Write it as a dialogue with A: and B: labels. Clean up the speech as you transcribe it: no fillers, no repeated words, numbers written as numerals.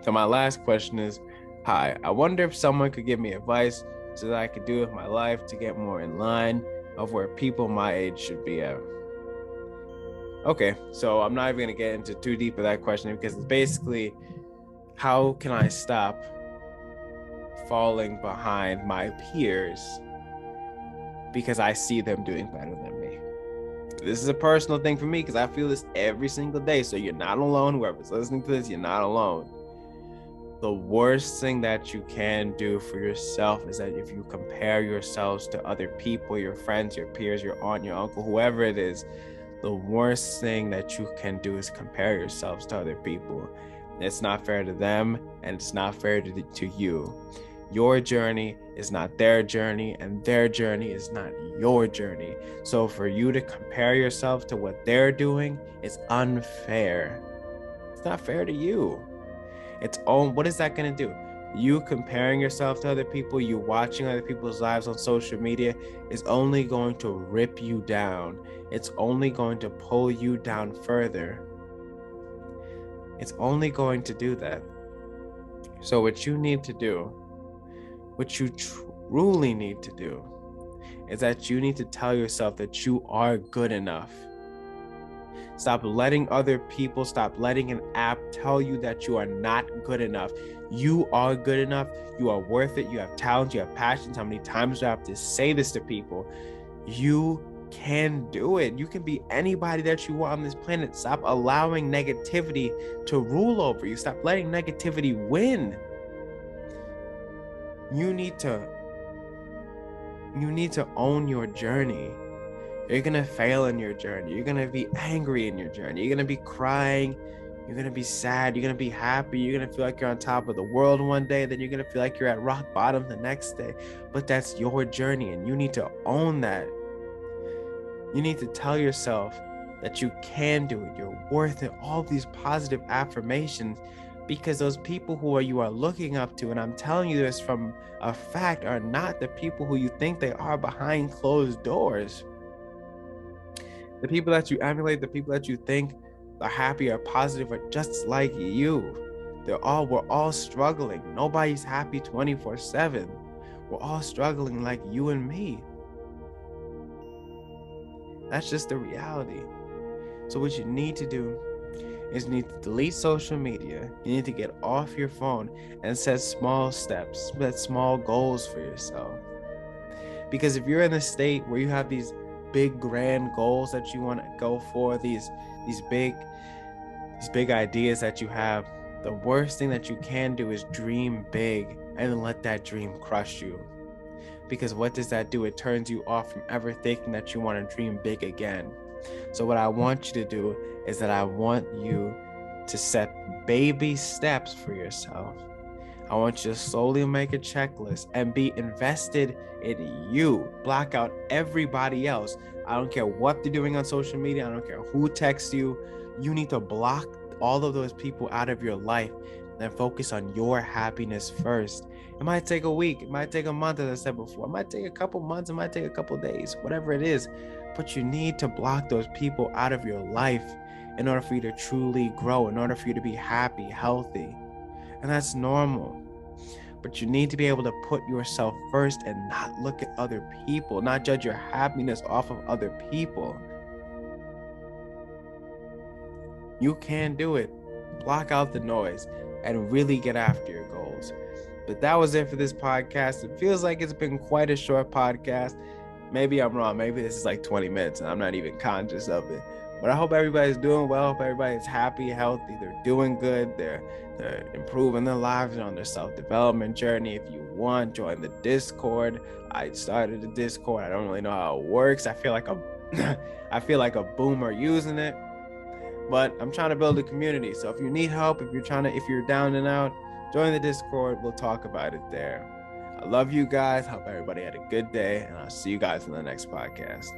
A: So my last question is, hi, I wonder if someone could give me advice so that I could do with my life to get more in line of where people my age should be at. Okay, so I'm not even gonna get into too deep of that question because it's basically, how can I stop falling behind my peers because I see them doing better than me? This is a personal thing for me because I feel this every single day. So you're not alone. Whoever's listening to this, you're not alone. The worst thing that you can do for yourself is that if you compare yourselves to other people, your friends, your peers, your aunt, your uncle, whoever it is, the worst thing that you can do is compare yourselves to other people. It's not fair to them, and it's not fair to you. Your journey is not their journey, and their journey is not your journey. So for you to compare yourself to what they're doing is unfair. It's not fair to you. What is that going to do? You comparing yourself to other people, you watching other people's lives on social media is only going to rip you down. It's only going to pull you down further. It's only going to do that. So what you need to do, what you truly need to do, is that you need to tell yourself that you are good enough. Stop letting other people, stop letting an app tell you that you are not good enough. You are good enough. You are worth it. You have talent. You have passions. How many times do I have to say this to people? You can do it. You can be anybody that you want on this planet. Stop allowing negativity to rule over you. Stop letting negativity win. You need to own your journey. You're going to fail in your journey. You're going to be angry in your journey. You're going to be crying. You're going to be sad. You're going to be happy. You're going to feel like you're on top of the world one day. Then you're going to feel like you're at rock bottom the next day. But that's your journey, and you need to own that. You need to tell yourself that you can do it. You're worth it. All these positive affirmations, because those people who you are looking up to, and I'm telling you this from a fact, are not the people who you think they are behind closed doors. The people that you emulate, the people that you think are happy or positive are just like you. We're all struggling. Nobody's happy 24/7. We're all struggling like you and me. That's just the reality. So what you need to do is you need to delete social media. You need to get off your phone and set small steps, set small goals for yourself. Because if you're in a state where you have these big grand goals that you want to go for, these big ideas that you have, the worst thing that you can do is dream big and let that dream crush you. Because what does that do? It turns you off from ever thinking that you want to dream big again. So what I want you to do is that I want you to set baby steps for yourself. I want you to slowly make a checklist and be invested in you. Block out everybody else. I don't care what they're doing on social media. I don't care who texts you. You need to block all of those people out of your life and focus on your happiness first. It might take a week. It might take a month, as I said before. It might take a couple months. It might take a couple days, whatever it is. But you need to block those people out of your life in order for you to truly grow, in order for you to be happy, healthy. And that's normal. But you need to be able to put yourself first and not look at other people, not judge your happiness off of other people. You can do it. Block out the noise and really get after your goals. But that was it for this podcast. It feels like it's been quite a short podcast. Maybe I'm wrong. Maybe this is like 20 minutes and I'm not even conscious of it. But I hope everybody's doing well. I hope everybody's happy, healthy. They're doing good. They're improving their lives on their self-development journey. If you want, join the Discord. I started the Discord. I don't really know how it works. I feel like a boomer using it. But I'm trying to build a community. So if you need help, if you're down and out, join the Discord. We'll talk about it there. I love you guys. Hope everybody had a good day, and I'll see you guys in the next podcast.